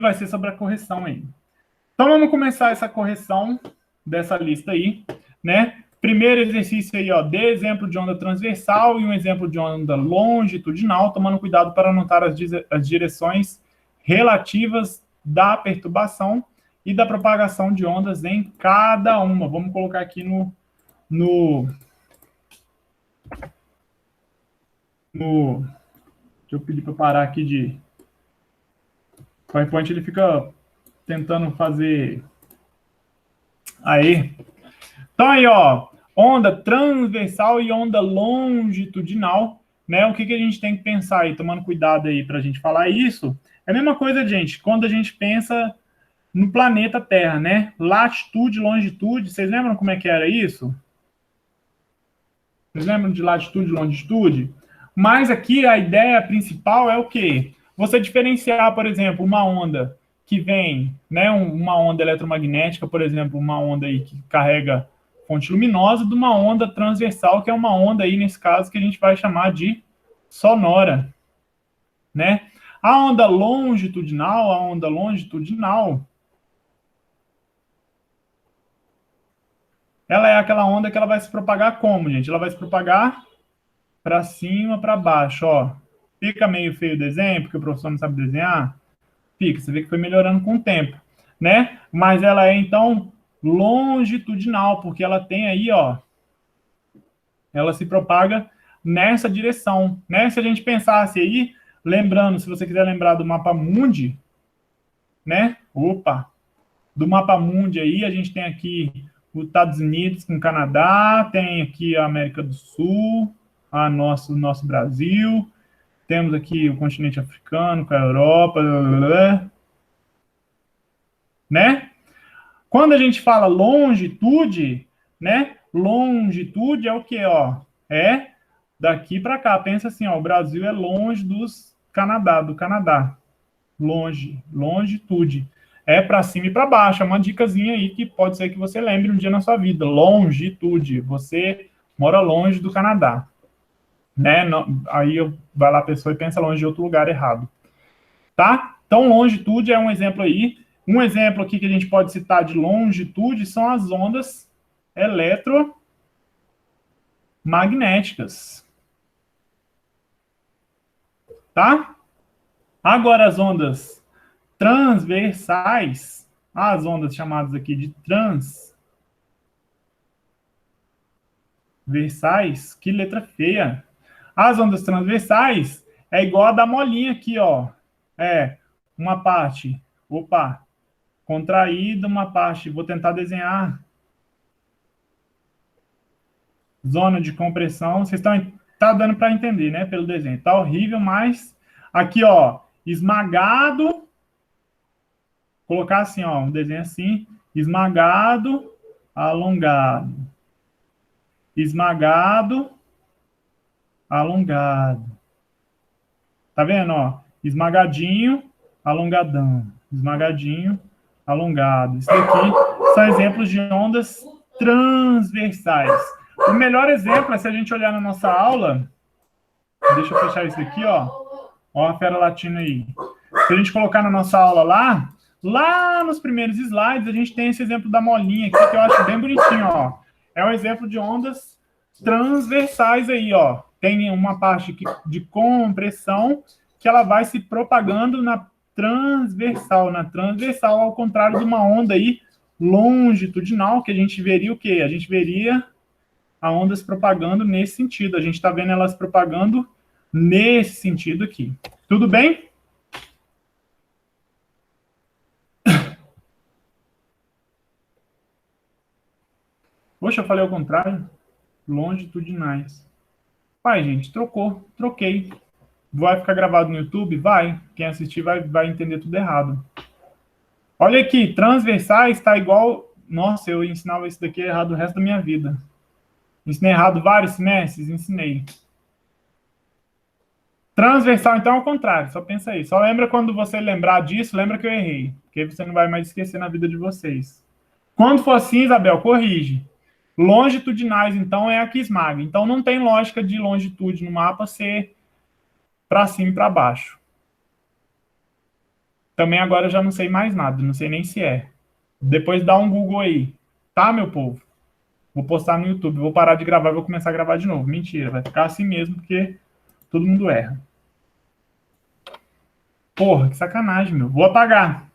vai ser sobre a correção aí. Então, vamos começar essa correção dessa lista aí, né? Primeiro exercício aí, ó, dê exemplo de onda transversal e um exemplo de onda longitudinal, tomando cuidado para anotar as direções relativas da perturbação e da propagação de ondas em cada uma. Vamos colocar aqui deixa eu pedir para parar aqui de... O PowerPoint, ele fica tentando fazer... Aí. Então aí, ó, onda transversal e onda longitudinal, né? O que a gente tem que pensar aí, tomando cuidado aí para a gente falar isso? É a mesma coisa, gente, quando a gente pensa no planeta Terra, né? Latitude, longitude, vocês lembram como é que era isso? Vocês lembram de latitude e longitude? Mas aqui a ideia principal é o quê? Você diferenciar, por exemplo, uma onda que vem, né, uma onda eletromagnética, por exemplo, uma onda aí que carrega fonte luminosa, de uma onda transversal, que é uma onda aí, nesse caso, que a gente vai chamar de sonora, né? A onda longitudinal, ela é aquela onda que ela vai se propagar como, gente? Ela vai se propagar para cima, para baixo, ó. Fica meio feio o desenho, porque o professor não sabe desenhar? Fica, você vê que foi melhorando com o tempo, né? Mas ela é, então, longitudinal, porque ela tem aí, ó, ela se propaga nessa direção, né? Se a gente pensasse aí, lembrando, se você quiser lembrar do mapa mundi, né? Opa! Do mapa mundi aí, a gente tem aqui os Estados Unidos com o Canadá, tem aqui a América do Sul, o nosso Brasil, temos aqui o continente africano com a Europa, né? Quando a gente fala longitude, né? Longitude é o quê, ó? É daqui para cá. Pensa assim, ó, o Brasil é longe do Canadá. Longitude. É para cima e para baixo. É uma dicasinha aí que pode ser que você lembre um dia na sua vida. Longitude. Você mora longe do Canadá. Né? Aí vai lá a pessoa e pensa longe de outro lugar errado. Tá? Então, longitude é um exemplo aí. Um exemplo aqui que a gente pode citar de longitude são as ondas eletromagnéticas. Tá? Agora, as ondas transversais, as ondas chamadas aqui de transversais, que letra feia. As ondas transversais é igual a da molinha aqui, ó. É uma parte, contraída, uma parte, vou tentar desenhar. Zona de compressão, vocês estão tá dando para entender, né, pelo desenho. Tá horrível, mas aqui, ó, esmagado, colocar assim, ó, um desenho assim, esmagado, alongado. Esmagado, alongado. Tá vendo, ó? Esmagadinho, alongadão. Esmagadinho, alongado. Isso daqui são exemplos de ondas transversais. O melhor exemplo é se a gente olhar na nossa aula. Deixa eu fechar isso aqui, ó. Ó a fera latina aí. Se a gente colocar na nossa aula lá nos primeiros slides, a gente tem esse exemplo da molinha aqui, que eu acho bem bonitinho, ó. É um exemplo de ondas transversais aí, ó. Tem uma parte de compressão que ela vai se propagando na transversal. Na transversal, ao contrário de uma onda aí longitudinal, que a gente veria o quê? A gente veria a onda se propagando nesse sentido. A gente está vendo elas propagando nesse sentido aqui. Tudo bem? Poxa, eu falei ao contrário. Longitudinais. Vai, gente, troquei. Vai ficar gravado no YouTube? Vai. Quem assistir vai entender tudo errado. Olha aqui, transversais está igual... Nossa, eu ensinava isso daqui errado o resto da minha vida. Ensinei errado vários semestres? Ensinei. Transversal, então, é o contrário. Só pensa aí. Só lembra quando você lembrar disso, lembra que eu errei. Porque você não vai mais esquecer na vida de vocês. Quando for assim, Isabel, corrige. Longitudinais, então, é a que esmaga. Então, não tem lógica de longitude no mapa ser para cima e para baixo. Também agora eu já não sei mais nada, não sei nem se é. Depois dá um Google aí, tá, meu povo? Vou postar no YouTube, vou parar de gravar e vou começar a gravar de novo. Mentira, vai ficar assim mesmo, porque todo mundo erra. Porra, que sacanagem, meu. Vou apagar.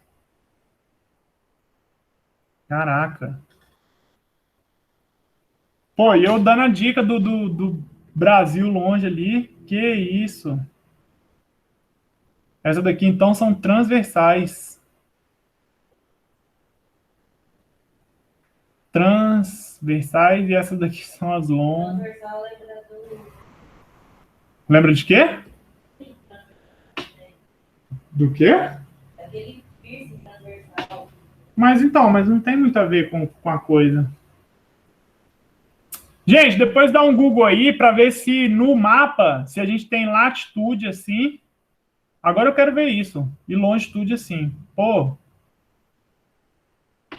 Caraca. Pô, e eu dando a dica do Brasil longe ali. Que isso? Essa daqui, então, são transversais. Transversais e essas daqui são as longas. Transversal lembra do... Lembra de quê? Do quê? Aquele piercing transversal. Mas então, mas não tem muito a ver com a coisa. Gente, depois dá um Google aí para ver se no mapa, se a gente tem latitude assim. Agora eu quero ver isso. E longitude assim. Pô,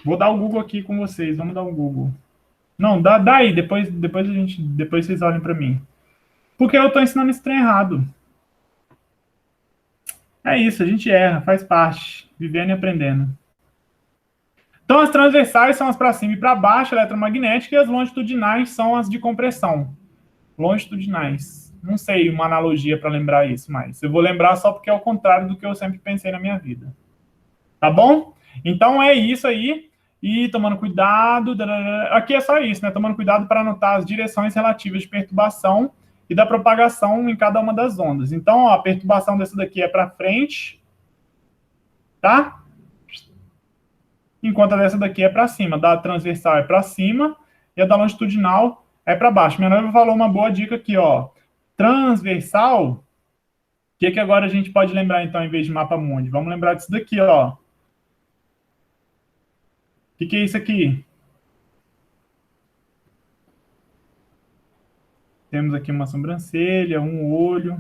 vou dar o Google aqui com vocês. Vamos dar um Google. Não, dá aí. Depois vocês olhem para mim. Porque eu tô ensinando esse trem errado. É isso, a gente erra, faz parte. Vivendo e aprendendo. Então, as transversais são as para cima e para baixo, eletromagnética, e as longitudinais são as de compressão. Longitudinais. Não sei uma analogia para lembrar isso, mas eu vou lembrar só porque é o contrário do que eu sempre pensei na minha vida. Tá bom? Então é isso aí. E tomando cuidado. Aqui é só isso, né? Tomando cuidado para anotar as direções relativas de perturbação e da propagação em cada uma das ondas. Então, ó, a perturbação dessa daqui é para frente, tá? Enquanto a dessa daqui é para cima. Da transversal é para cima e a da longitudinal é para baixo. Minha noiva falou uma boa dica aqui, ó. Transversal, o que agora a gente pode lembrar, então, em vez de mapa mundi? Vamos lembrar disso daqui, ó. O que é isso aqui? Temos aqui uma sobrancelha, um olho,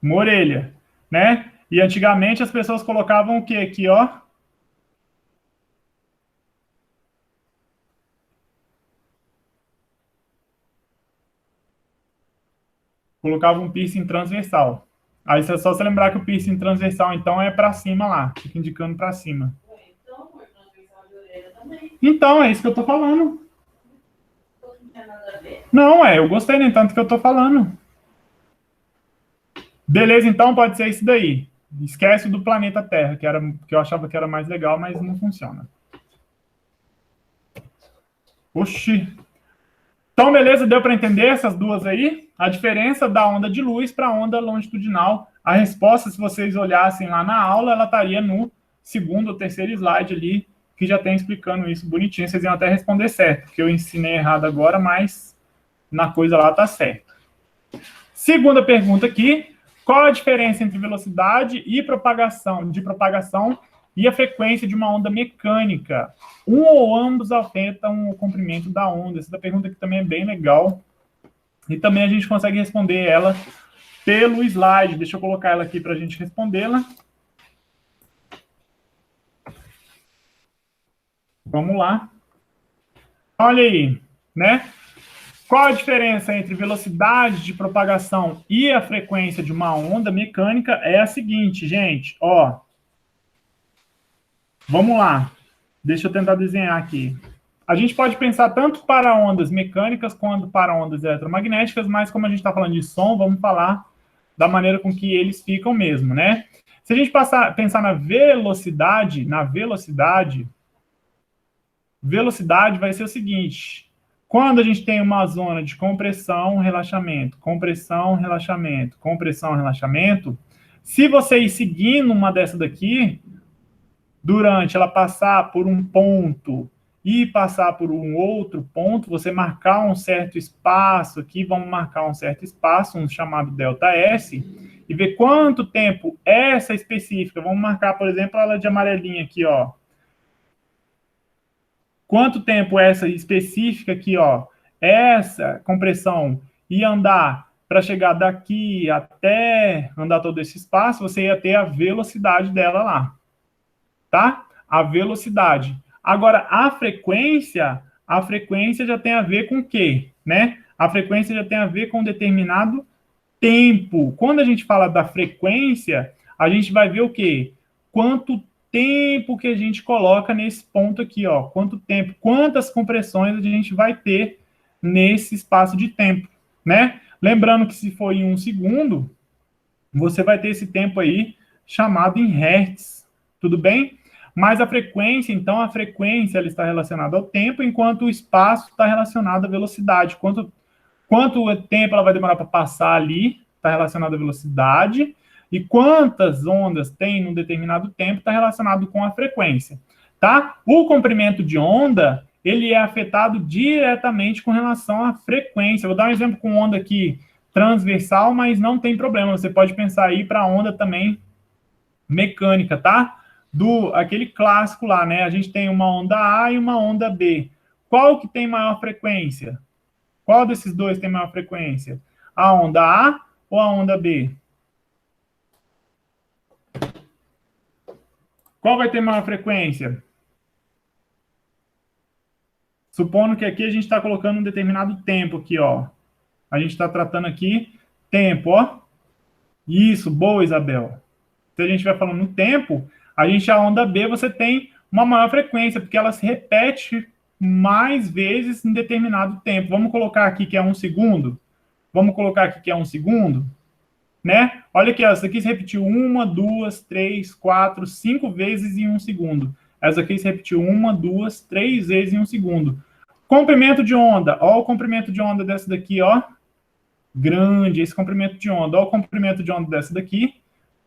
uma orelha, né? E antigamente as pessoas colocavam o que aqui, ó? Colocavam um piercing transversal. Aí é só você lembrar que o piercing transversal, então, é para cima lá. Fica indicando para cima. Então, é isso que eu tô falando. Não, eu gostei, nem tanto que eu tô falando. Beleza, então pode ser isso daí. Esquece do planeta Terra, que eu achava que era mais legal, mas não funciona. Oxi. Então, beleza, deu para entender essas duas aí? A diferença da onda de luz para a onda longitudinal. A resposta, se vocês olhassem lá na aula, ela estaria no segundo ou terceiro slide ali, que já tem explicando isso bonitinho. Vocês iam até responder certo, porque eu ensinei errado agora, mas na coisa lá tá certo. Segunda pergunta aqui. Qual a diferença entre velocidade e propagação e a frequência de uma onda mecânica? Um ou ambos afetam o comprimento da onda? Essa pergunta aqui também é bem legal. E também a gente consegue responder ela pelo slide. Deixa eu colocar ela aqui para a gente respondê-la. Vamos lá. Olha aí, né? Qual a diferença entre velocidade de propagação e a frequência de uma onda mecânica? É a seguinte, gente, ó. Vamos lá. Deixa eu tentar desenhar aqui. A gente pode pensar tanto para ondas mecânicas quanto para ondas eletromagnéticas, mas como a gente está falando de som, vamos falar da maneira com que eles ficam mesmo, né? Se a gente pensar na velocidade vai ser o seguinte: quando a gente tem uma zona de compressão, relaxamento, compressão, relaxamento, compressão, relaxamento, se você ir seguindo uma dessa daqui, durante ela passar por um ponto e passar por um outro ponto, você marcar um certo espaço aqui, vamos marcar um certo espaço, um chamado ΔS, e ver quanto tempo essa específica, vamos marcar, por exemplo, ela de amarelinha aqui, ó. Quanto tempo essa específica aqui, ó, essa compressão ia andar para chegar daqui até andar todo esse espaço, você ia ter a velocidade dela lá, tá? A velocidade. Agora, a frequência já tem a ver com o quê, né? A frequência já tem a ver com um determinado tempo. Quando a gente fala da frequência, a gente vai ver o quê? Quanto tempo que a gente coloca nesse ponto aqui, ó. Quanto tempo, quantas compressões a gente vai ter nesse espaço de tempo, né? Lembrando que se for em 1 segundo, você vai ter esse tempo aí chamado em hertz, tudo bem? Mas a frequência, então, a frequência ela está relacionada ao tempo, enquanto o espaço está relacionado à velocidade. Quanto tempo ela vai demorar para passar ali, está relacionado à velocidade, e quantas ondas tem num determinado tempo está relacionado com a frequência, tá? O comprimento de onda, ele é afetado diretamente com relação à frequência. Vou dar um exemplo com onda aqui transversal, mas não tem problema, você pode pensar aí para onda também mecânica, tá? Aquele clássico lá, né? A gente tem uma onda A e uma onda B. Qual que tem maior frequência? Qual desses dois tem maior frequência? A onda A ou a onda B? Qual vai ter maior frequência? Supondo que aqui a gente está colocando um determinado tempo aqui, ó. A gente está tratando aqui tempo, ó. Isso, boa, Isabel. Se a gente vai falando no tempo, a onda B, você tem uma maior frequência, porque ela se repete mais vezes em determinado tempo. Vamos colocar aqui que é 1 segundo? Vamos colocar aqui que é 1 segundo? Né? Olha aqui, ó, essa aqui se repetiu 1, 2, 3, 4, 5 vezes em 1 segundo. Essa aqui se repetiu 1, 2, 3 vezes em 1 segundo. Comprimento de onda. Olha o comprimento de onda dessa daqui, ó. Grande, esse comprimento de onda. Olha o comprimento de onda dessa daqui,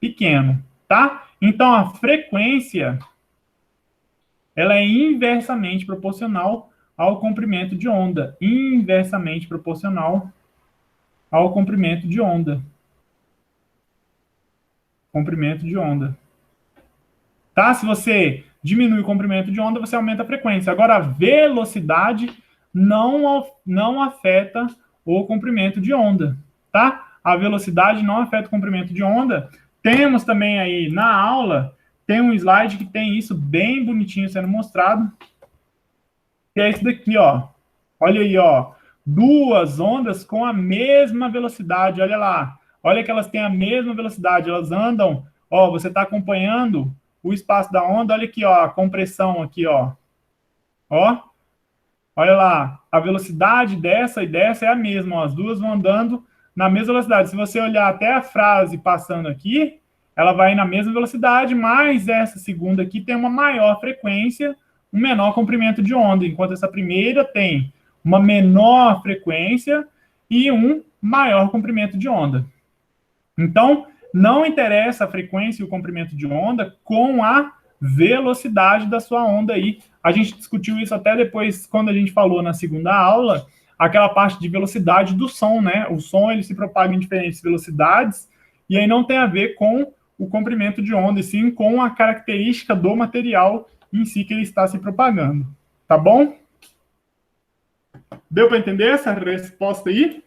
pequeno, tá? Então, a frequência, ela é inversamente proporcional ao comprimento de onda. Inversamente proporcional ao comprimento de onda. Comprimento de onda. Tá? Se você diminui o comprimento de onda, você aumenta a frequência. Agora, a velocidade não afeta o comprimento de onda, tá? A velocidade não afeta o comprimento de onda. Temos também aí na aula, tem um slide que tem isso bem bonitinho sendo mostrado, que é esse daqui, ó. Olha aí, ó. Duas ondas com a mesma velocidade, olha lá. Olha que elas têm a mesma velocidade, elas andam, ó, você está acompanhando o espaço da onda, olha aqui, ó, a compressão aqui, ó. Ó, olha lá, a velocidade dessa e dessa é a mesma, ó, as duas vão andando na mesma velocidade. Se você olhar até a frase passando aqui, ela vai na mesma velocidade, mas essa segunda aqui tem uma maior frequência, um menor comprimento de onda, enquanto essa primeira tem uma menor frequência e um maior comprimento de onda. Então, não interessa a frequência e o comprimento de onda com a velocidade da sua onda aí. A gente discutiu isso até depois, quando a gente falou na segunda aula, aquela parte de velocidade do som, né? O som, ele se propaga em diferentes velocidades, e aí não tem a ver com o comprimento de onda, e sim com a característica do material em si que ele está se propagando. Tá bom? Deu para entender essa resposta aí?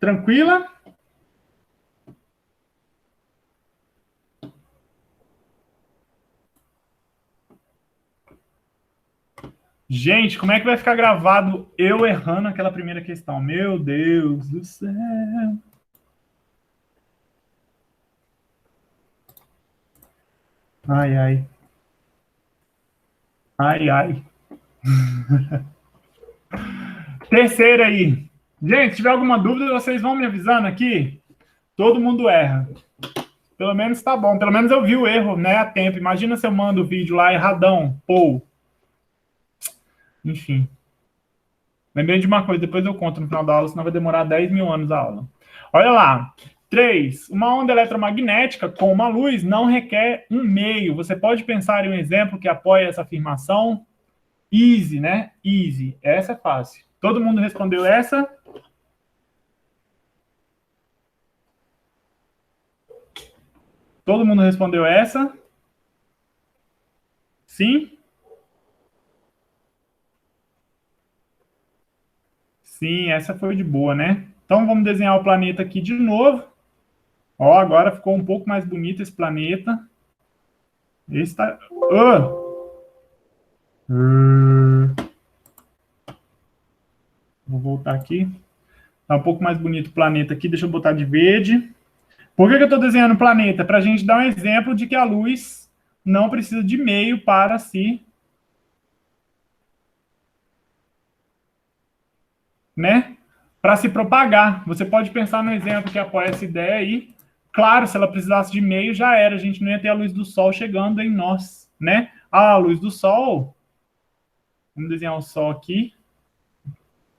Tranquila? Gente, como é que vai ficar gravado eu errando aquela primeira questão? Meu Deus do céu. Ai, ai. Ai, ai. Terceira aí. Gente, se tiver alguma dúvida, vocês vão me avisando aqui. Todo mundo erra. Pelo menos tá bom. Pelo menos eu vi o erro, né, a tempo. Imagina se eu mando o vídeo lá erradão. Pô. Enfim. Lembrei de uma coisa, depois eu conto no final da aula, senão vai demorar 10 mil anos a aula. Olha lá. 3. Uma onda eletromagnética com uma luz não requer um meio. Você pode pensar em um exemplo que apoia essa afirmação? Easy, né? Easy. Essa é fácil. Todo mundo respondeu essa? Todo mundo respondeu essa? Sim? Sim, essa foi de boa, né? Então vamos desenhar o planeta aqui de novo. Ó, agora ficou um pouco mais bonito esse planeta. Esse tá... Vou voltar aqui. Tá um pouco mais bonito o planeta aqui, deixa eu botar de verde. Por que eu estou desenhando o planeta? Para a gente dar um exemplo de que a luz não precisa de meio para se, né, para se propagar. Você pode pensar no exemplo que apoia essa ideia aí. Claro, se ela precisasse de meio, já era. A gente não ia ter a luz do sol chegando em nós, né? Ah, a luz do sol. Vamos desenhar o sol aqui.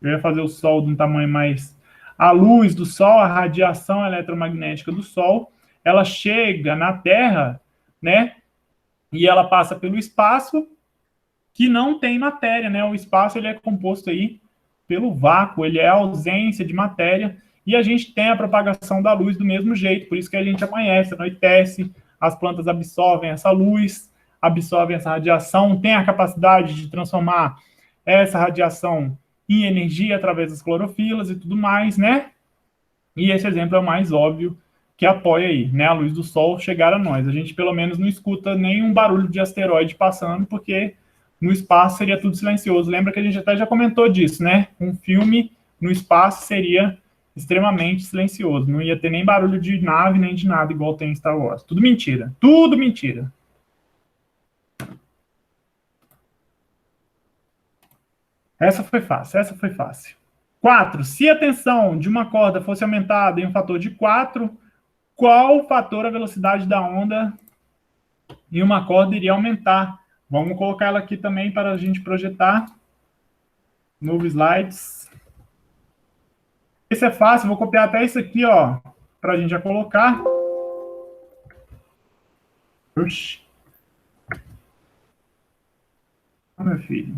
Eu ia fazer o sol de um tamanho mais... A luz do sol, a radiação eletromagnética do sol, ela chega na Terra, né? E ela passa pelo espaço, que não tem matéria, né? O espaço ele é composto aí pelo vácuo, ele é a ausência de matéria, e a gente tem a propagação da luz do mesmo jeito, por isso que a gente amanhece, anoitece, as plantas absorvem essa luz, absorvem essa radiação, tem a capacidade de transformar essa radiação em energia através das clorofilas e tudo mais, né? E esse exemplo é o mais óbvio que apoia aí, né? A luz do sol chegar a nós. A gente pelo menos não escuta nenhum barulho de asteroide passando, porque no espaço seria tudo silencioso. Lembra que a gente até já comentou disso, né? Um filme no espaço seria extremamente silencioso. Não ia ter nem barulho de nave, nem de nada, igual tem em Star Wars. Tudo mentira. Tudo mentira. Essa foi fácil, essa foi fácil. 4. Se a tensão de uma corda fosse aumentada em um fator de 4, qual fator a velocidade da onda em uma corda iria aumentar? Vamos colocar ela aqui também para a gente projetar. Novo slides. Esse é fácil, vou copiar até isso aqui, ó, para a gente já colocar. Oxi. Ah, meu filho.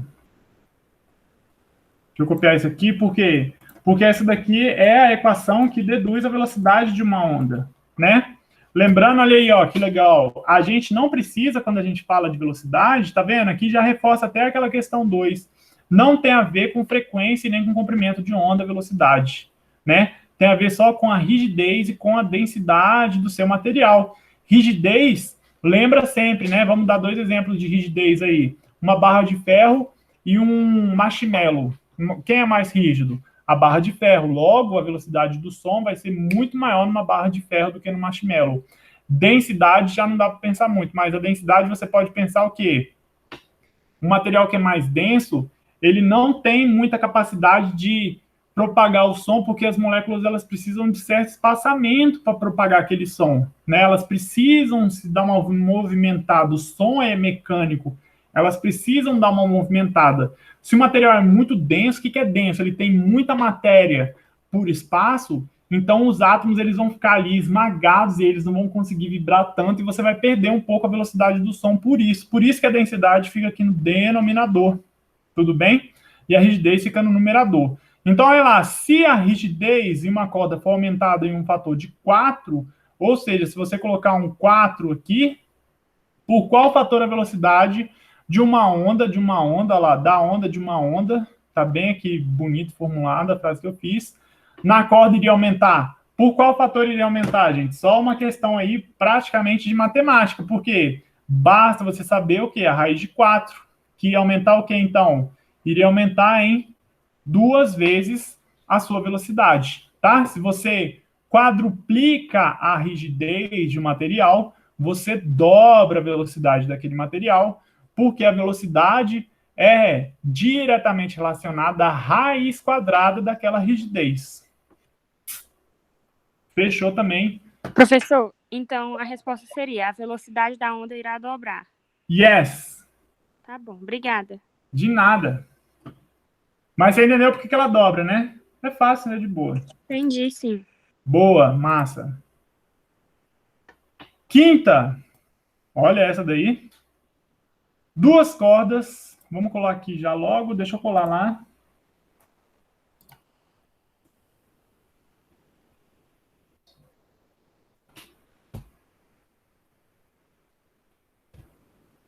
Deixa eu copiar isso aqui, por quê? Porque essa daqui é a equação que deduz a velocidade de uma onda, né? Lembrando, olha aí, ó, que legal. A gente não precisa, quando a gente fala de velocidade, tá vendo? Aqui já reforça até aquela questão 2. Não tem a ver com frequência e nem com comprimento de onda, velocidade, né? Tem a ver só com a rigidez e com a densidade do seu material. Rigidez, lembra sempre, né? Vamos dar 2 exemplos de rigidez aí. Uma barra de ferro e um marshmallow. Quem é mais rígido? A barra de ferro. Logo, a velocidade do som vai ser muito maior numa barra de ferro do que no marshmallow. Densidade já não dá para pensar muito, mas a densidade você pode pensar o quê? Um material que é mais denso, ele não tem muita capacidade de propagar o som, porque as moléculas elas precisam de certo espaçamento para propagar aquele som, né? Elas precisam se dar uma movimentada. O som é mecânico, elas precisam dar uma movimentada. Se o material é muito denso, o que é denso? Ele tem muita matéria por espaço, então os átomos eles vão ficar ali esmagados e eles não vão conseguir vibrar tanto e você vai perder um pouco a velocidade do som por isso. Por isso que a densidade fica aqui no denominador, tudo bem? E a rigidez fica no numerador. Então, olha lá, se a rigidez em uma corda for aumentada em um fator de 4, ou seja, se você colocar um 4 aqui, por qual fator a velocidade de uma onda lá, da onda de uma onda, tá bem aqui, bonito formulada a frase que eu fiz, na corda iria aumentar? Por qual fator iria aumentar, gente? Só uma questão aí praticamente de matemática, porque basta você saber o que? A raiz de 4, que ia aumentar o que então? Iria aumentar em 2 vezes a sua velocidade, tá? Se você quadruplica a rigidez de um material, você dobra a velocidade daquele material, porque a velocidade é diretamente relacionada à raiz quadrada daquela rigidez. Fechou também? Professor, então a resposta seria: a velocidade da onda irá dobrar. Yes! Tá bom, obrigada. De nada. Mas você entendeu por que ela dobra, né? É fácil, né? De boa. Entendi, sim. Boa, massa. Quinta. Olha essa daí. 2 cordas. Vamos colar aqui já logo. Deixa eu colar lá.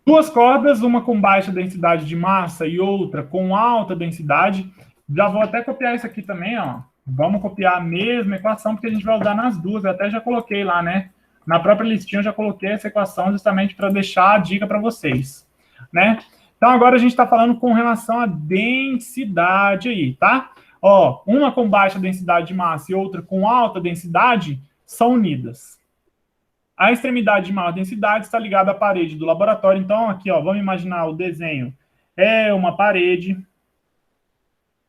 Duas cordas, uma com baixa densidade de massa e outra com alta densidade. Já vou até copiar isso aqui também, ó. Vamos copiar a mesma equação, porque a gente vai usar nas duas. Eu até já coloquei lá, né? Na própria listinha eu já coloquei essa equação justamente para deixar a dica para vocês, né? Então, agora a gente está falando com relação à densidade aí, tá? Ó, uma com baixa densidade de massa e outra com alta densidade são unidas. A extremidade de maior densidade está ligada à parede do laboratório. Então, aqui, ó, vamos imaginar o desenho. É uma parede,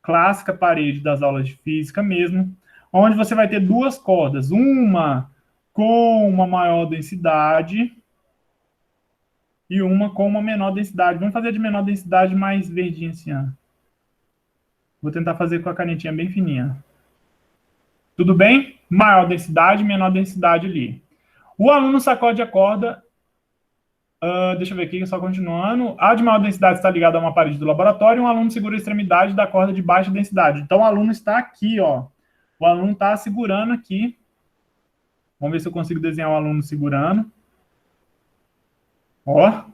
clássica parede das aulas de física mesmo, onde você vai ter duas cordas, uma com uma maior densidade e uma com uma menor densidade. Vamos fazer de menor densidade mais verdinha assim, ó. Vou tentar fazer com a canetinha bem fininha. Tudo bem? Maior densidade, menor densidade ali. O aluno sacode a corda. Deixa eu ver aqui, só continuando. A de maior densidade está ligada a uma parede do laboratório e um aluno segura a extremidade da corda de baixa densidade. Então, o aluno está aqui, ó. O aluno está segurando aqui. Vamos ver se eu consigo desenhar o aluno segurando. Ó.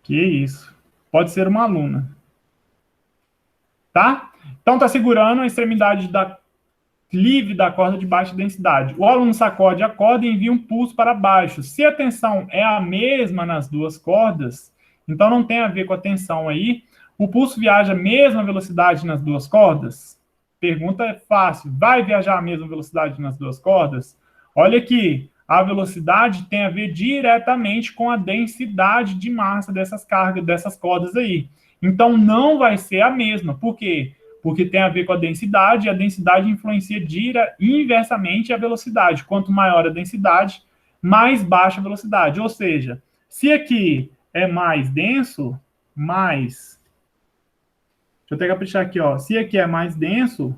Que isso. Pode ser uma aluna. Tá? Então, está segurando a extremidade livre da corda de baixa densidade. O aluno sacode a corda e envia um pulso para baixo. Se a tensão é a mesma nas duas cordas, então não tem a ver com a tensão aí, o pulso viaja a mesma velocidade nas duas cordas? Pergunta fácil. Vai viajar a mesma velocidade nas duas cordas? Olha aqui, a velocidade tem a ver diretamente com a densidade de massa dessas cargas, dessas cordas aí. Então não vai ser a mesma. Por quê? Porque tem a ver com a densidade, e a densidade influencia inversamente a velocidade. Quanto maior a densidade, mais baixa a velocidade. Ou seja, se aqui é mais denso, mais... Deixa eu até caprichar aqui, ó. Se aqui é mais denso,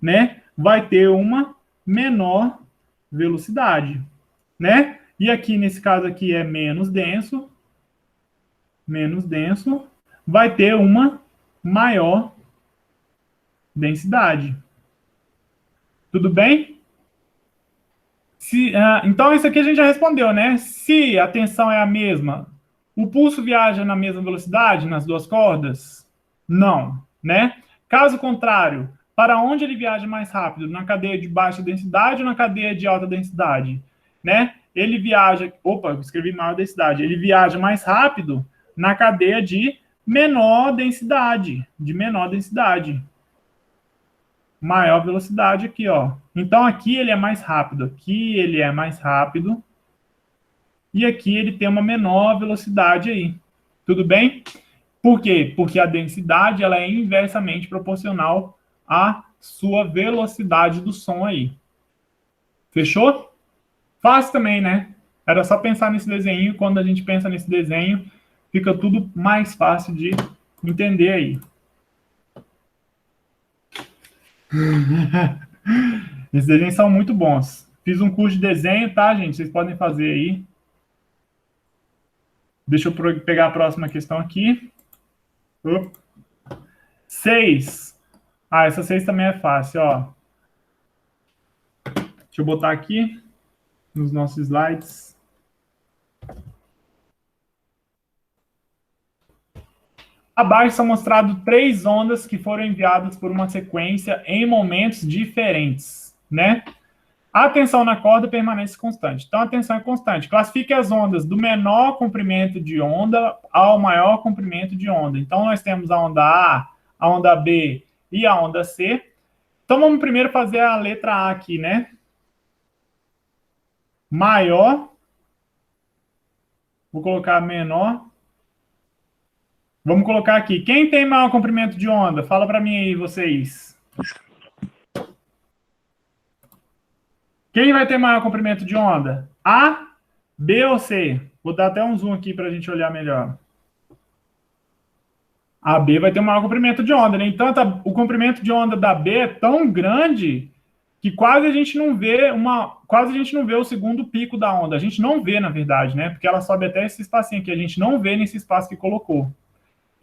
né, vai ter uma menor velocidade, né? E aqui, nesse caso aqui, é menos denso, vai ter uma maior densidade. Tudo bem? Então, isso aqui a gente já respondeu, né? Se a tensão é a mesma, o pulso viaja na mesma velocidade nas duas cordas? Não, né? Caso contrário, para onde ele viaja mais rápido? Na cadeia de baixa densidade ou na cadeia de alta densidade? Né? Ele viaja... Opa, eu escrevi maior densidade. Ele viaja mais rápido na cadeia de menor densidade. Maior velocidade aqui, ó. Então, aqui ele é mais rápido. Aqui ele é mais rápido. E aqui ele tem uma menor velocidade aí. Tudo bem? Por quê? Porque a densidade ela é inversamente proporcional à sua velocidade do som aí. Fechou? Fácil também, né? Era só pensar nesse desenho. Quando a gente pensa nesse desenho, fica tudo mais fácil de entender aí. Esses desenhos são muito bons. Fiz um curso de desenho, tá, gente? Vocês podem fazer aí. Deixa eu pegar a próxima questão aqui. 6. Essa 6 também é fácil, ó. Deixa eu botar aqui nos nossos slides. Abaixo são mostradas 3 ondas que foram enviadas por uma sequência em momentos diferentes, né? A tensão na corda permanece constante. Então, a tensão é constante. Classifique as ondas do menor comprimento de onda ao maior comprimento de onda. Então, nós temos a onda A, a onda B e a onda C. Então, vamos primeiro fazer a letra A aqui, né? Maior. Vou colocar menor. Vamos colocar aqui. Quem tem maior comprimento de onda? Fala para mim aí, vocês. Quem vai ter maior comprimento de onda? A, B ou C? Vou dar até um zoom aqui para a gente olhar melhor. A B vai ter maior comprimento de onda, né? Então, o comprimento de onda da B é tão grande que quase a gente não vê o segundo pico da onda. A gente não vê, na verdade, né? Porque ela sobe até esse espacinho aqui. A gente não vê nesse espaço que colocou.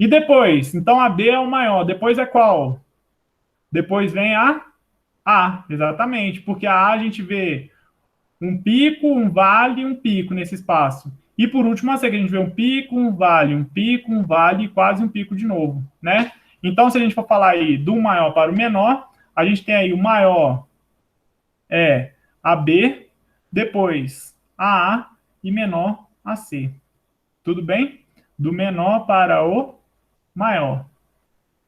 E depois? Então, a B é o maior. Depois é qual? Depois vem a A, exatamente. Porque a A gente vê um pico, um vale e um pico nesse espaço. E por último, a C, que a gente vê um pico, um vale e quase um pico de novo, né? Então, se a gente for falar aí do maior para o menor, a gente tem aí o maior é a B, depois a A e menor a C. Tudo bem? Do menor para o maior,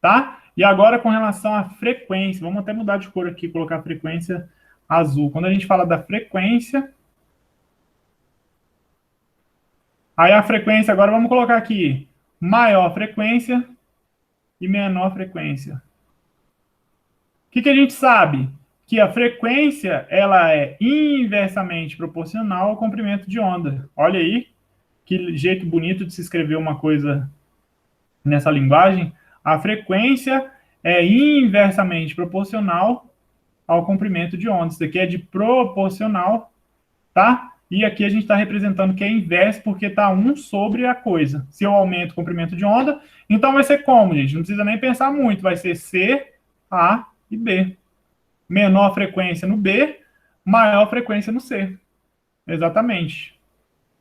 tá? E agora, com relação à frequência, vamos até mudar de cor aqui, colocar a frequência azul. Quando a gente fala da frequência, aí a frequência, agora vamos colocar aqui, maior frequência e menor frequência. O que a gente sabe? Que a frequência, ela é inversamente proporcional ao comprimento de onda. Olha aí, que jeito bonito de se escrever uma coisa nessa linguagem. A frequência é inversamente proporcional ao comprimento de onda. Isso aqui é de proporcional, tá? E aqui a gente está representando que é inverso, porque está um sobre a coisa. Se eu aumento o comprimento de onda, então vai ser como, gente? Não precisa nem pensar muito. Vai ser C, A e B. Menor frequência no B, maior frequência no C. Exatamente.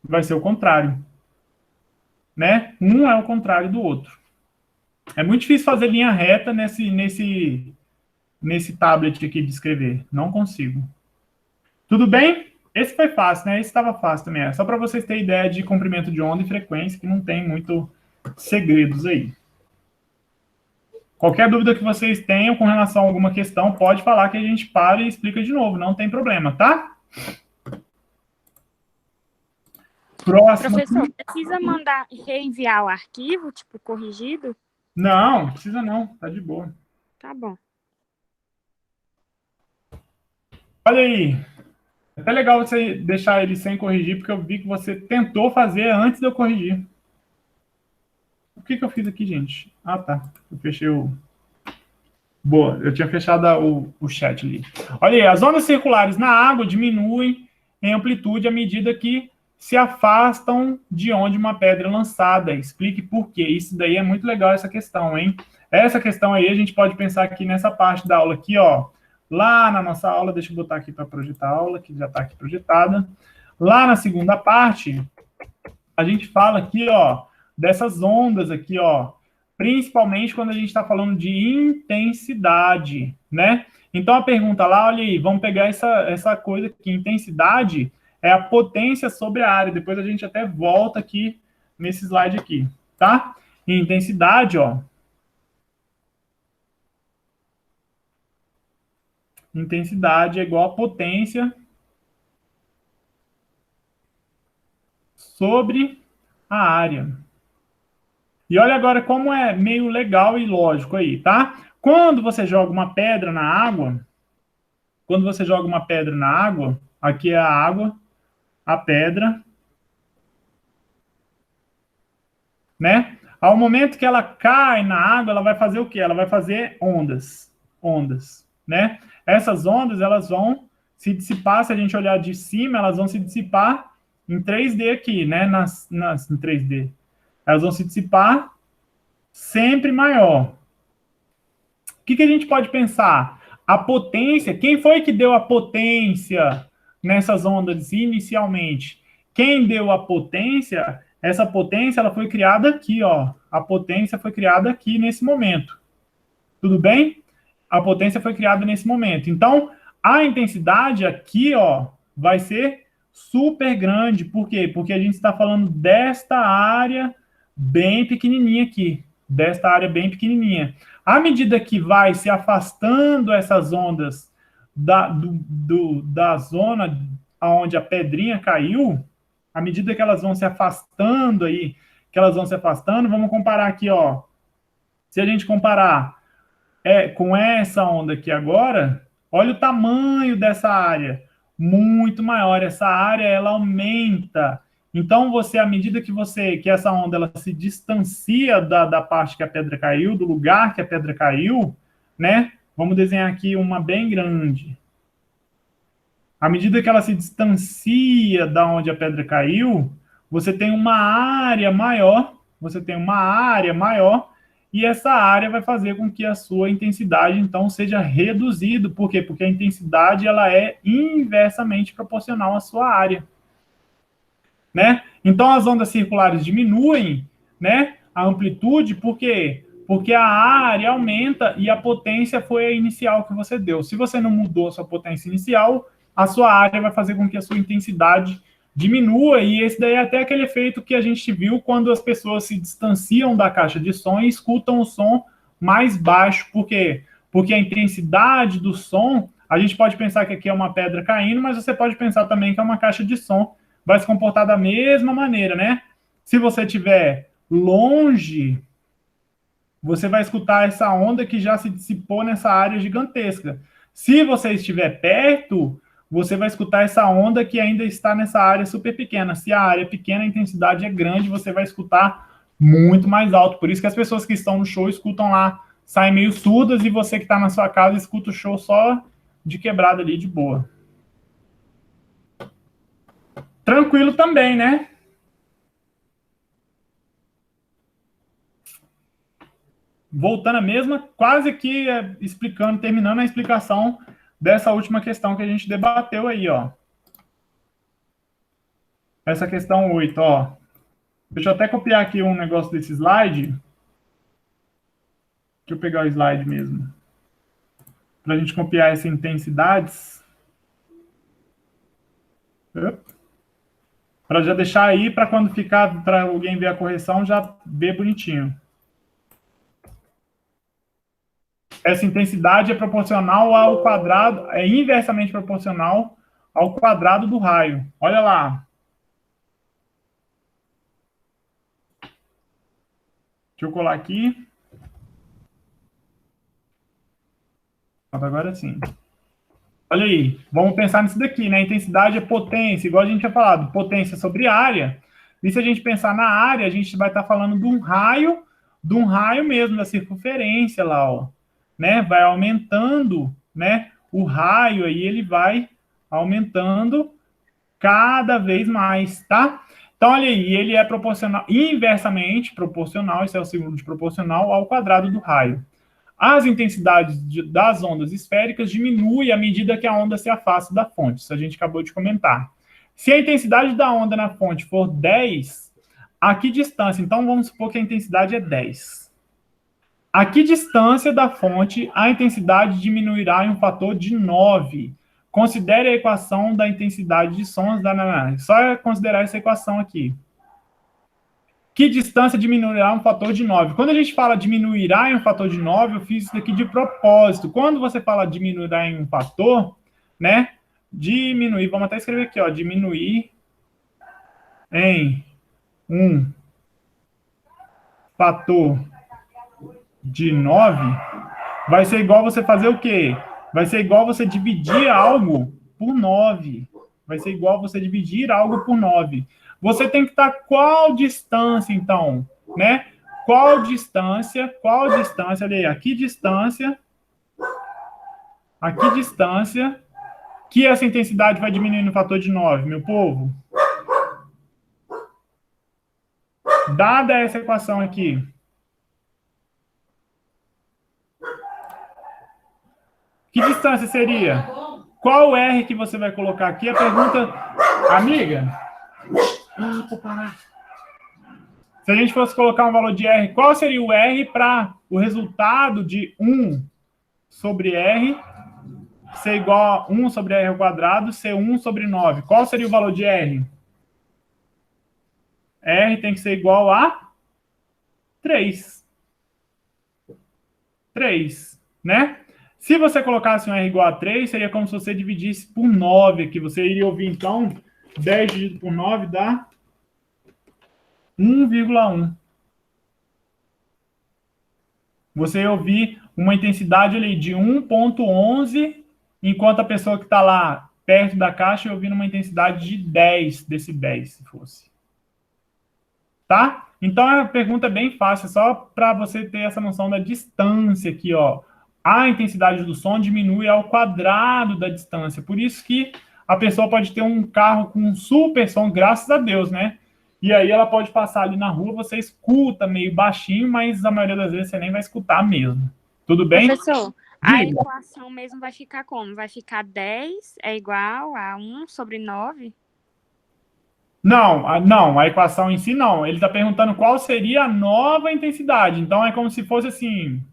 Vai ser o contrário. Né? Um é o contrário do outro. É muito difícil fazer linha reta nesse tablet aqui de escrever. Não consigo. Tudo bem? Esse foi fácil, né? Esse estava fácil também. É só para vocês terem ideia de comprimento de onda e frequência, que não tem muito segredos aí. Qualquer dúvida que vocês tenham com relação a alguma questão, pode falar que a gente para e explica de novo. Não tem problema, tá? Próximo. Professor, precisa mandar reenviar o arquivo, tipo, corrigido? Não, precisa não. Tá de boa. Tá bom. Olha aí. É até legal você deixar ele sem corrigir, porque eu vi que você tentou fazer antes de eu corrigir. O que eu fiz aqui, gente? Ah, tá. Eu fechei o... Boa, eu tinha fechado o chat ali. Olha aí, as ondas circulares na água diminuem em amplitude à medida que se afastam de onde uma pedra é lançada. Explique por quê. Isso daí é muito legal, essa questão, hein? Essa questão aí a gente pode pensar aqui nessa parte da aula aqui, ó. Lá na nossa aula, deixa eu botar aqui para projetar a aula, que já está aqui projetada. Lá na segunda parte, a gente fala aqui, ó, dessas ondas aqui, ó, principalmente quando a gente está falando de intensidade, né? Então, a pergunta lá, olha aí, vamos pegar essa coisa aqui, intensidade é a potência sobre a área. Depois a gente até volta aqui nesse slide aqui, tá? E intensidade, ó. Intensidade é igual a potência sobre a área. E olha agora como é meio legal e lógico aí, tá? Quando você joga uma pedra na água, aqui é a água, a pedra, né? Ao momento que ela cai na água, ela vai fazer o quê? Ela vai fazer ondas, né? Essas ondas, elas vão se dissipar, se a gente olhar de cima, elas vão se dissipar em 3D aqui, né? Em 3D. Elas vão se dissipar sempre maior. O que a gente pode pensar? A potência, quem foi que deu a potência nessas ondas inicialmente? Quem deu a potência, essa potência ela foi criada aqui, ó. A potência foi criada aqui nesse momento. Tudo bem? A potência foi criada nesse momento. Então, a intensidade aqui, ó, vai ser super grande. Por quê? Porque a gente está falando desta área bem pequenininha aqui. Desta área bem pequenininha. À medida que vai se afastando essas ondas da zona onde a pedrinha caiu, à medida que elas vão se afastando aí, vamos comparar aqui, ó. Se a gente comparar com essa onda aqui agora, olha o tamanho dessa área, muito maior. Essa área, ela aumenta. Então, à medida que essa onda ela se distancia da parte que a pedra caiu, do lugar que a pedra caiu, né? Vamos desenhar aqui uma bem grande. À medida que ela se distancia da onde a pedra caiu, você tem uma área maior, e essa área vai fazer com que a sua intensidade, então, seja reduzida. Por quê? Porque a intensidade ela é inversamente proporcional à sua área. Né? Então, as ondas circulares diminuem, né, a amplitude, por quê? Porque a área aumenta e a potência foi a inicial que você deu. Se você não mudou a sua potência inicial, a sua área vai fazer com que a sua intensidade diminua, e esse daí é até aquele efeito que a gente viu quando as pessoas se distanciam da caixa de som e escutam o som mais baixo. Por quê? Porque a intensidade do som, a gente pode pensar que aqui é uma pedra caindo, mas você pode pensar também que é uma caixa de som. Vai se comportar da mesma maneira, né? Se você estiver longe, você vai escutar essa onda que já se dissipou nessa área gigantesca. Se você estiver perto, você vai escutar essa onda que ainda está nessa área super pequena. Se a área é pequena, a intensidade é grande, você vai escutar muito mais alto. Por isso que as pessoas que estão no show escutam lá, saem meio surdas, e você que está na sua casa escuta o show só de quebrada ali, de boa. Tranquilo também, né? Voltando a mesma, quase que explicando, terminando a explicação dessa última questão que a gente debateu aí, ó. Essa questão 8, ó. Deixa eu até copiar aqui um negócio desse slide. Deixa eu pegar o slide mesmo. Para a gente copiar essas intensidades. Para já deixar aí, para quando ficar, para alguém ver a correção, já ver bonitinho. Essa intensidade é proporcional ao quadrado, é inversamente proporcional ao quadrado do raio. Olha lá. Deixa eu colar aqui. Agora sim. Olha aí, vamos pensar nisso daqui, né? Intensidade é potência, igual a gente tinha falado, potência sobre área. E se a gente pensar na área, a gente vai estar falando de um raio mesmo, da circunferência lá, ó. Né? Vai aumentando, né? O raio aí, ele vai aumentando cada vez mais, tá? Então, olha aí, ele é proporcional, inversamente proporcional, esse é o segundo de proporcional, ao quadrado do raio. As intensidades das ondas esféricas diminuem à medida que a onda se afasta da fonte. Isso a gente acabou de comentar. Se a intensidade da onda na fonte for 10, a que distância? Então, vamos supor que a intensidade é 10. A que distância da fonte a intensidade diminuirá em um fator de 9? Considere a equação da intensidade de sons da... Só considerar essa equação aqui. Que distância diminuirá um fator de 9? Quando a gente fala diminuirá em um fator de 9, eu fiz isso aqui de propósito. Quando você fala diminuirá em um fator, né? Diminuir, vamos até escrever aqui, ó. Diminuir em um fator de 9 vai ser igual você fazer o quê? Vai ser igual você dividir algo por 9. Vai ser igual você dividir algo por 9. Você tem que estar qual distância, então, né? Qual distância, olha aí, aqui distância, que essa intensidade vai diminuir no fator de 9, meu povo? Dada essa equação aqui. Que distância seria? Qual R que você vai colocar aqui? A pergunta, amiga... vou parar. Se a gente fosse colocar um valor de R, qual seria o R para o resultado de 1 sobre R ser igual a 1 sobre R ao quadrado ser 1 sobre 9? Qual seria o valor de R? R tem que ser igual a 3. 3, né? Se você colocasse um R igual a 3, seria como se você dividisse por 9 aqui. Você iria ouvir, então, 10 dividido por 9 dá 1,1. Você ia ouvir uma intensidade ali de 1,11, enquanto a pessoa que está lá perto da caixa ia ouvir uma intensidade de 10 decibéis, se fosse. Tá? Então, a pergunta é bem fácil, só para você ter essa noção da distância aqui, ó. A intensidade do som diminui ao quadrado da distância. Por isso que a pessoa pode ter um carro com um super som, graças a Deus, né? E aí ela pode passar ali na rua, você escuta meio baixinho, mas a maioria das vezes você nem vai escutar mesmo. Tudo bem? Professor, a equação mesmo vai ficar como? Vai ficar 10 é igual a 1 sobre 9? Não, a equação em si não. Ele está perguntando qual seria a nova intensidade. Então é como se fosse assim...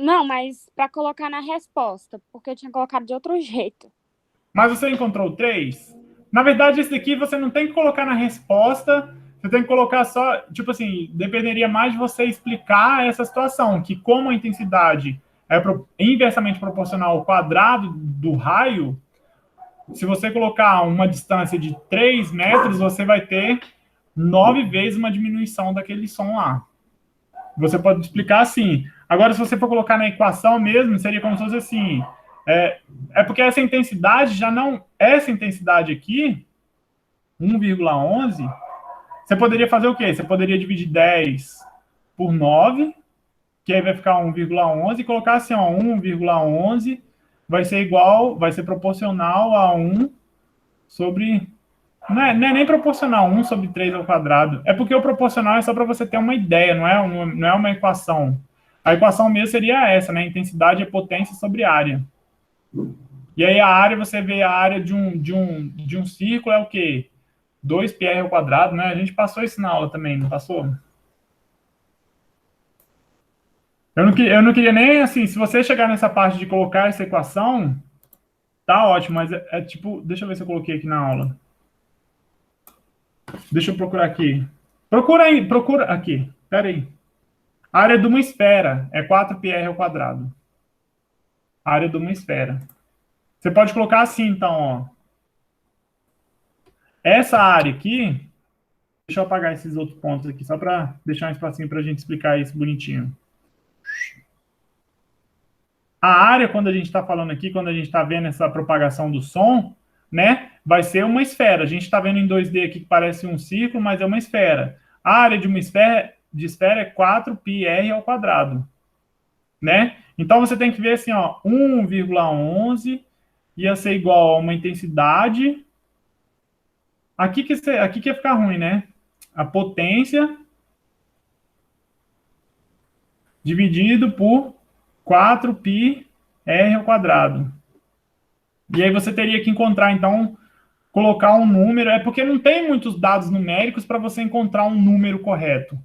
Não, mas para colocar na resposta, porque eu tinha colocado de outro jeito. Mas você encontrou 3? Na verdade, esse daqui você não tem que colocar na resposta Você tem que colocar só, tipo assim, dependeria mais de você explicar essa situação, que como a intensidade é inversamente proporcional ao quadrado do raio, se você colocar uma distância de 3 metros, você vai ter 9 vezes uma diminuição daquele som lá. Você pode explicar assim. Agora, se você for colocar na equação mesmo, seria como se fosse assim. Porque essa intensidade já não... Essa intensidade aqui, 1,11, você poderia fazer o quê? Você poderia dividir 10 por 9, que aí vai ficar 1,11, e colocar assim, ó, 1,11 vai ser igual, vai ser proporcional a 1 sobre... Não é nem proporcional, 1 sobre 3 ao quadrado. É porque o proporcional é só para você ter uma ideia, não é uma equação. A equação mesmo seria essa, né? Intensidade é potência sobre área. E aí a área, você vê a área de um círculo é o quê? 2πr ao quadrado, né? A gente passou isso na aula também, não passou? Eu não queria nem, assim, se você chegar nessa parte de colocar essa equação, tá ótimo, mas tipo, deixa eu ver se eu coloquei aqui na aula. Deixa eu procurar aqui. Procura aqui. Pera aí. A área de uma esfera é 4πr ao quadrado. A área de uma esfera. Você pode colocar assim, então, ó. Essa área aqui... Deixa eu apagar esses outros pontos aqui, só para deixar um espacinho para a gente explicar isso bonitinho. A área, quando a gente está falando aqui, quando a gente está vendo essa propagação do som, né, vai ser uma esfera. A gente está vendo em 2D aqui que parece um círculo, mas é uma esfera. A área de uma esfera é 4πr ao quadrado, né? Então você tem que ver assim, ó, 1,11 ia ser igual a uma intensidade. Aqui que ia ficar ruim, né? A potência dividido por 4πr ao quadrado. E aí você teria que encontrar, então, colocar um número. É porque não tem muitos dados numéricos para você encontrar um número correto.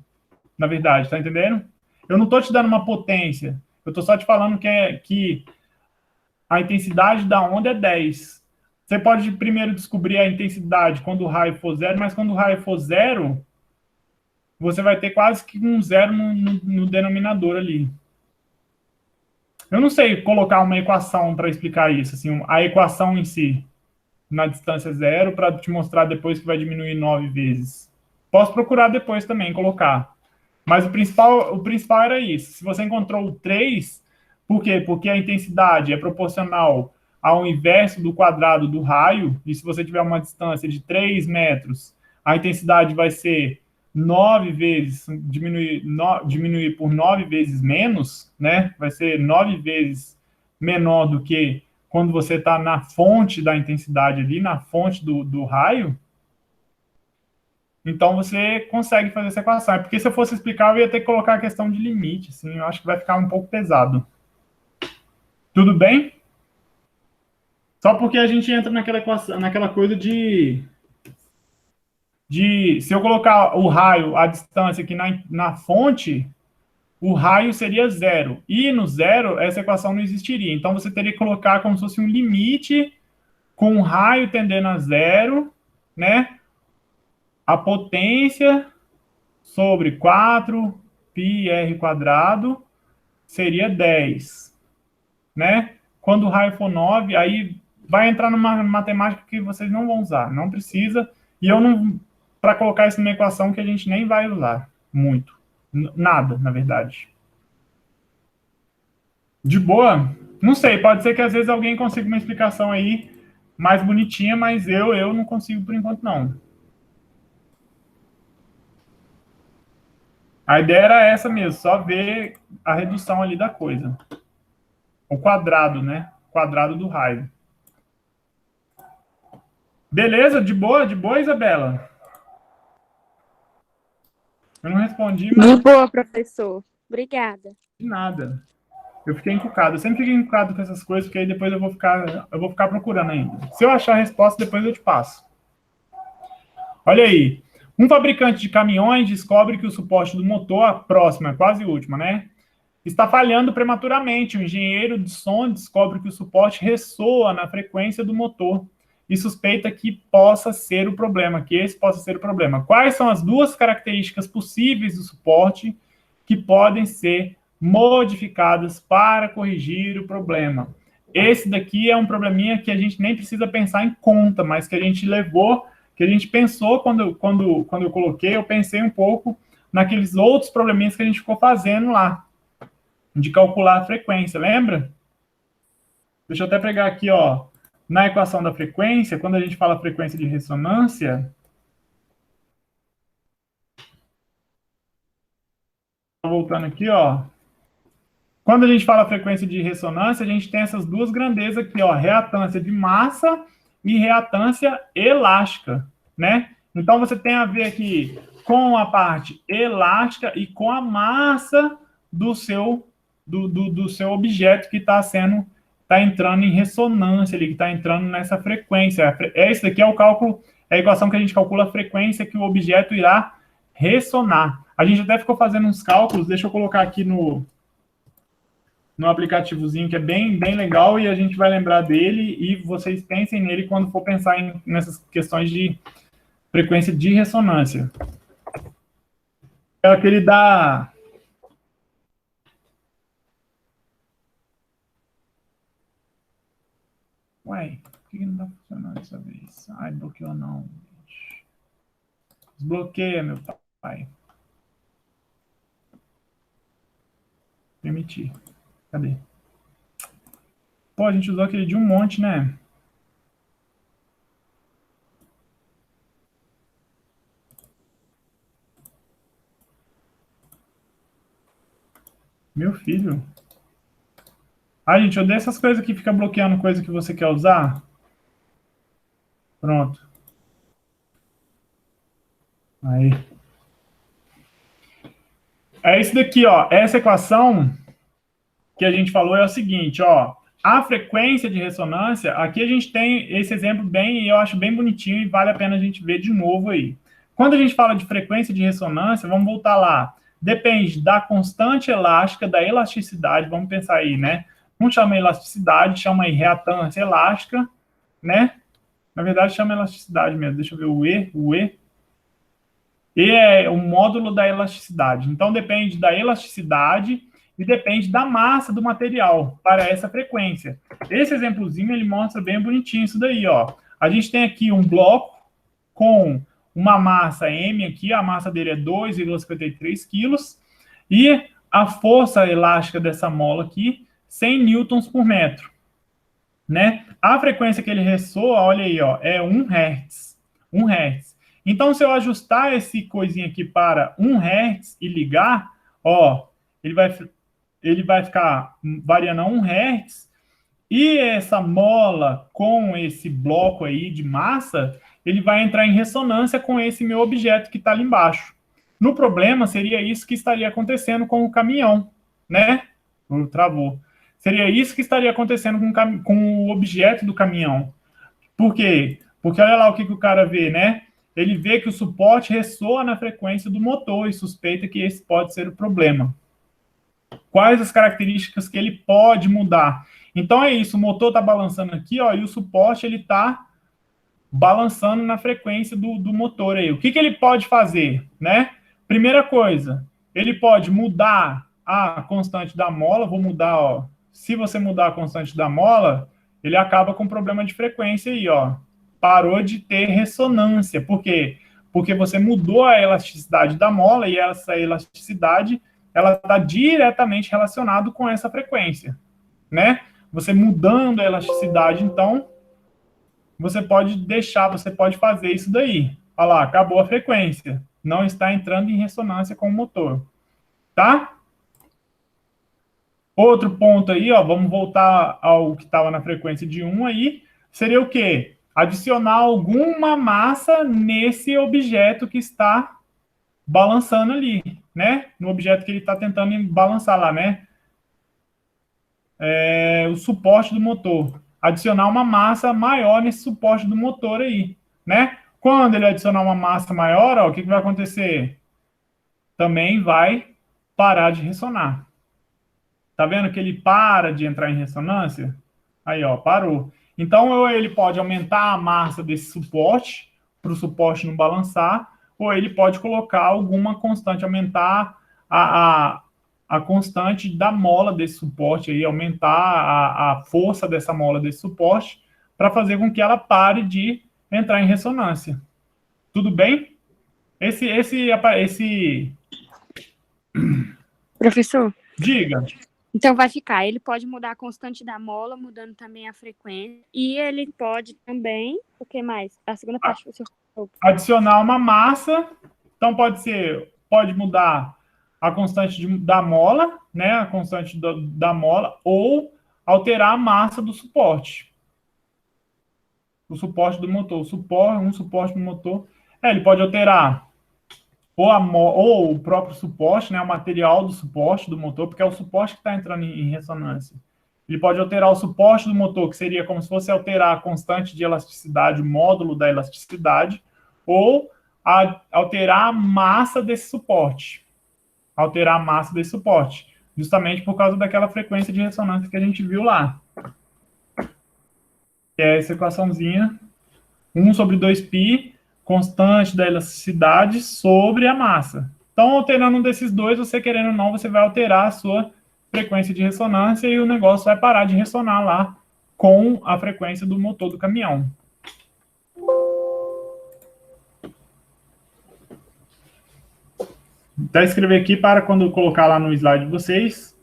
Na verdade, tá entendendo? Eu não estou te dando uma potência. Eu estou só te falando que a intensidade da onda é 10. Você pode primeiro descobrir a intensidade quando o raio for 0, mas quando o raio for 0, você vai ter quase que um 0 no denominador ali. Eu não sei colocar uma equação para explicar isso, assim, a equação em si, na distância 0, para te mostrar depois que vai diminuir 9 vezes. Posso procurar depois também, colocar. Mas o principal era isso. Se você encontrou o 3, por quê? Porque a intensidade é proporcional ao inverso do quadrado do raio, e se você tiver uma distância de 3 metros, a intensidade vai ser 9 vezes, diminuir por 9 vezes menos, né? Vai ser 9 vezes menor do que quando você está na fonte da intensidade ali, na fonte do raio. Então, você consegue fazer essa equação. É porque se eu fosse explicar, eu ia ter que colocar a questão de limite, assim, eu acho que vai ficar um pouco pesado. Tudo bem? Só porque a gente entra naquela equação, naquela coisa de se eu colocar o raio, a distância aqui na fonte, o raio seria 0. E no 0, essa equação não existiria. Então, você teria que colocar como se fosse um limite com o raio tendendo a 0, né? A potência sobre 4πr² seria 10, né? Quando o raio for 9, aí vai entrar numa matemática que vocês não vão usar, não precisa, e eu não... para colocar isso numa equação que a gente nem vai usar muito. Nada, na verdade. De boa? Não sei, pode ser que às vezes alguém consiga uma explicação aí mais bonitinha, mas eu não consigo por enquanto, não. A ideia era essa mesmo, só ver a redução ali da coisa. O quadrado, né? O quadrado do raio. Beleza? De boa, Isabela? Eu não respondi, mas... De boa, professor. Obrigada. De nada. Eu fiquei encucado. Eu sempre fiquei encucado com essas coisas, porque aí depois eu vou ficar procurando ainda. Se eu achar a resposta, depois eu te passo. Olha aí. Um fabricante de caminhões descobre que o suporte do motor, a próxima, quase última, né? Está falhando prematuramente. O engenheiro de som descobre que o suporte ressoa na frequência do motor. e suspeita que possa ser o problema, que esse possa ser o problema. Quais são as duas características possíveis do suporte que podem ser modificadas para corrigir o problema? Esse daqui é um probleminha que a gente nem precisa pensar em conta, mas que a gente levou, que a gente pensou quando eu coloquei, eu pensei um pouco naqueles outros probleminhas que a gente ficou fazendo lá, de calcular a frequência, lembra? Deixa eu até pegar aqui, ó, na equação da frequência, quando a gente fala frequência de ressonância, voltando aqui, ó, quando a gente fala frequência de ressonância, a gente tem essas duas grandezas aqui, ó, reatância de massa e reatância elástica, né? Então, você tem a ver aqui com a parte elástica e com a massa do seu, do seu objeto que está entrando em ressonância, ele que está entrando nessa frequência. Esse daqui é o cálculo, é a equação que a gente calcula a frequência que o objeto irá ressonar. A gente até ficou fazendo uns cálculos, deixa eu colocar aqui no aplicativozinho que é bem legal e a gente vai lembrar dele e vocês pensem nele quando for pensar nessas questões de frequência de ressonância. É aquele da... Ué, por que não tá funcionando dessa vez? Ai, bloqueou não. Desbloqueia, meu pai. Permitir. Cadê? Pô, a gente usou aquele de um monte, né? Meu filho. Ai, gente, eu odeio essas coisas que fica bloqueando coisa que você quer usar. Pronto. Aí. É isso daqui, ó. Essa equação que a gente falou é o seguinte, ó. A frequência de ressonância, aqui a gente tem esse exemplo bem, eu acho bem bonitinho e vale a pena a gente ver de novo aí. Quando a gente fala de frequência de ressonância, vamos voltar lá. Depende da constante elástica, da elasticidade, vamos pensar aí, né? Não chama elasticidade, chama aí reatância elástica, né? Na verdade, chama elasticidade mesmo. Deixa eu ver o E. E é o módulo da elasticidade. Então, depende da elasticidade e depende da massa do material para essa frequência. Esse exemplozinho, ele mostra bem bonitinho isso daí, ó. A gente tem aqui um bloco com uma massa M aqui, a massa dele é 2,53 quilos, e a força elástica dessa mola aqui, 100 newtons por metro, né? A frequência que ele ressoa, olha aí, ó, é 1 Hz. 1 Hz. Então, se eu ajustar esse coisinha aqui para 1 Hz e ligar, ó, ele vai ficar variando a 1 Hz, e essa mola com esse bloco aí de massa, ele vai entrar em ressonância com esse meu objeto que está ali embaixo. No problema, seria isso que estaria acontecendo com o caminhão, né? Travou. Seria isso que estaria acontecendo com o objeto do caminhão. Por quê? Porque olha lá o que o cara vê, né? Ele vê que o suporte ressoa na frequência do motor e suspeita que esse pode ser o problema. Quais as características que ele pode mudar? Então é isso, o motor está balançando aqui, ó, e o suporte ele está balançando na frequência do motor aí. O que ele pode fazer, né? Primeira coisa, ele pode mudar a constante da mola, vou mudar, ó. Se você mudar a constante da mola, ele acaba com problema de frequência aí, ó. Parou de ter ressonância. Por quê? Porque você mudou a elasticidade da mola e essa elasticidade ela está diretamente relacionada com essa frequência, né? Você mudando a elasticidade, então, você pode fazer isso daí. Olha lá, acabou a frequência. Não está entrando em ressonância com o motor, tá? Outro ponto aí, ó, vamos voltar ao que estava na frequência de 1 aí, seria o quê? Adicionar alguma massa nesse objeto que está balançando ali, né? No objeto que ele está tentando balançar lá, né? O suporte do motor. Adicionar uma massa maior nesse suporte do motor aí, né? Quando ele adicionar uma massa maior, ó, o que vai acontecer? Também vai parar de ressonar. Tá vendo que ele para de entrar em ressonância? Aí, ó, parou. Então, ou ele pode aumentar a massa desse suporte, para o suporte não balançar, ou ele pode colocar alguma constante, aumentar a constante da mola desse suporte, aí, aumentar a força dessa mola desse suporte, para fazer com que ela pare de entrar em ressonância. Tudo bem? Esse... Professor, Diga. então vai ficar, ele pode mudar a constante da mola, mudando também a frequência, e ele pode também, o que mais? A segunda parte do seu... Adicionar uma massa, então pode mudar a constante da mola, né, a constante da mola, ou alterar a massa do suporte. O suporte do motor, um suporte do motor. Ele pode alterar ou o próprio suporte, né, o material do suporte do motor, porque é o suporte que está entrando em ressonância. Ele pode alterar o suporte do motor, que seria como se fosse alterar a constante de elasticidade, o módulo da elasticidade, ou alterar a massa desse suporte. Alterar a massa desse suporte, justamente por causa daquela frequência de ressonância que a gente viu lá. Que é essa equaçãozinha, 1 sobre 2π, constante da elasticidade sobre a massa. Então, alterando um desses dois, você querendo ou não, você vai alterar a sua frequência de ressonância e o negócio vai parar de ressonar lá com a frequência do motor do caminhão. Até escrever aqui para quando colocar lá no slide de vocês.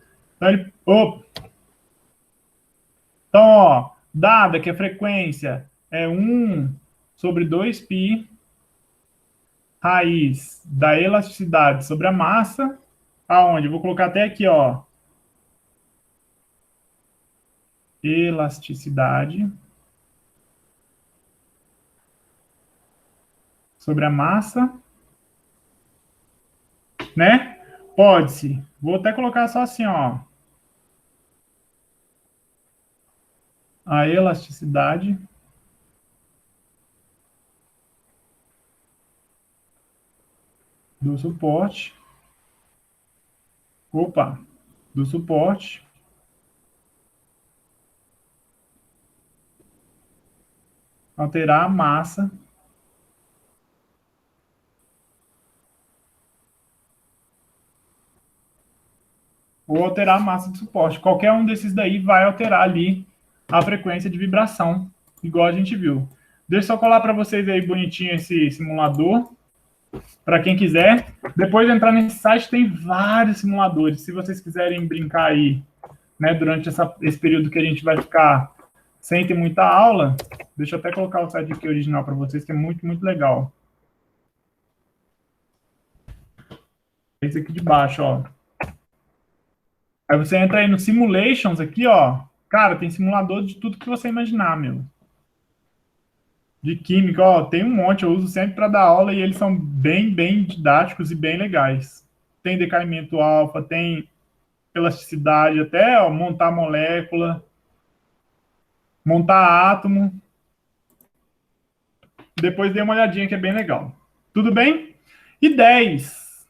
Então, ó, dada que a frequência é 1 sobre 2π, raiz da elasticidade sobre a massa, aonde? Eu vou colocar até aqui, ó. Elasticidade sobre a massa, né? Pode-se. Vou até colocar só assim, ó. A elasticidade do suporte. Opa! Do suporte. Alterar a massa ou alterar a massa de suporte. Qualquer um desses daí vai alterar ali a frequência de vibração, igual a gente viu. Deixa eu só colar para vocês aí bonitinho esse simulador, para quem quiser. Depois de entrar nesse site, tem vários simuladores. Se vocês quiserem brincar aí, né, durante esse período que a gente vai ficar sem ter muita aula, deixa eu até colocar o site aqui original para vocês, que é muito, muito legal. Esse aqui de baixo, ó. Aí você entra aí no Simulations aqui, ó. Cara, tem simulador de tudo que você imaginar, meu. De química, ó, tem um monte. Eu uso sempre para dar aula e eles são bem, bem didáticos e bem legais. Tem decaimento alfa, tem elasticidade, até ó, montar molécula, montar átomo. Depois dê uma olhadinha que é bem legal. Tudo bem? E 10.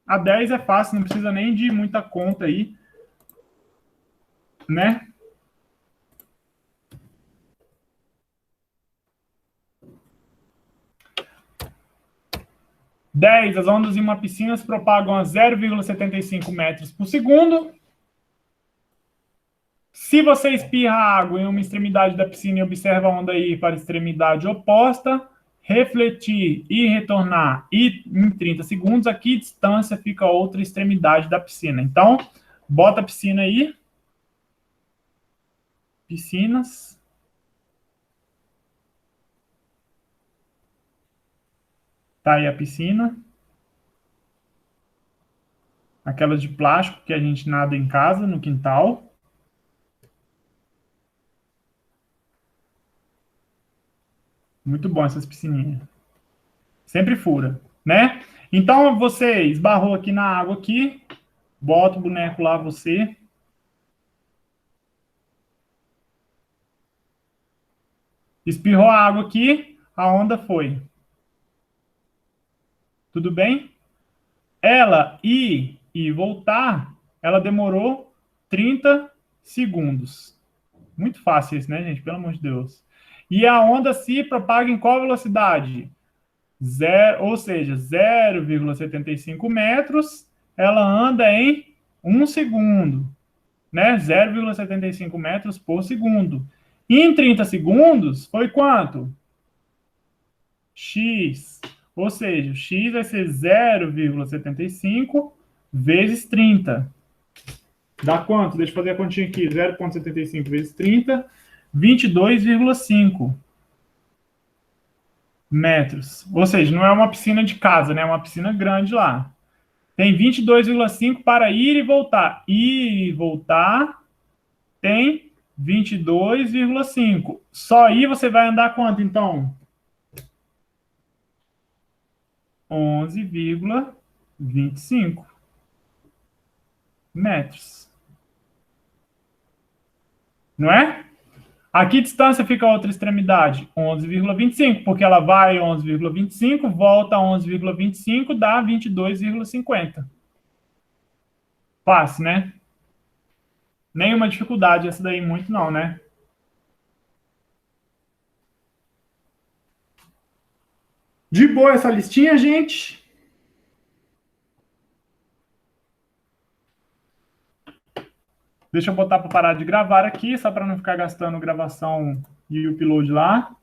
A 10 é fácil, não precisa nem de muita conta aí, né? As ondas em uma piscina se propagam a 0,75 metros por segundo. Se você espirra água em uma extremidade da piscina e observa a onda ir para a extremidade oposta, refletir e retornar em 30 segundos, a que distância fica a outra extremidade da piscina? Então, bota a piscina aí. Piscinas. Tá aí a piscina. Aquelas de plástico que a gente nada em casa, no quintal. Muito bom essas piscininhas. Sempre fura, né? Então, você esbarrou aqui na água aqui, bota o boneco lá, você. Espirrou a água aqui, a onda foi. Tudo bem? Ela ir e voltar, ela demorou 30 segundos. Muito fácil isso, né, gente? Pelo amor de Deus. E a onda se propaga em qual velocidade? Zero, ou seja, 0,75 metros, ela anda em 1 segundo, né? 0,75 metros por segundo. E em 30 segundos, foi quanto? X. Ou seja, x vai ser 0,75 vezes 30. Dá quanto? Deixa eu fazer a continha aqui. 0,75 vezes 30, 22,5 metros. Ou seja, não é uma piscina de casa, né? É uma piscina grande lá. Tem 22,5 para ir e voltar. Ir e voltar tem 22,5. Só ir você vai andar quanto, então? 11,25 metros. Não é? A que distância fica a outra extremidade? 11,25, porque ela vai 11,25, volta 11,25, dá 22,50. Fácil, né? Nenhuma dificuldade essa daí, muito não, né? De boa essa listinha, gente? Deixa eu botar para parar de gravar aqui, só para não ficar gastando gravação e o upload lá.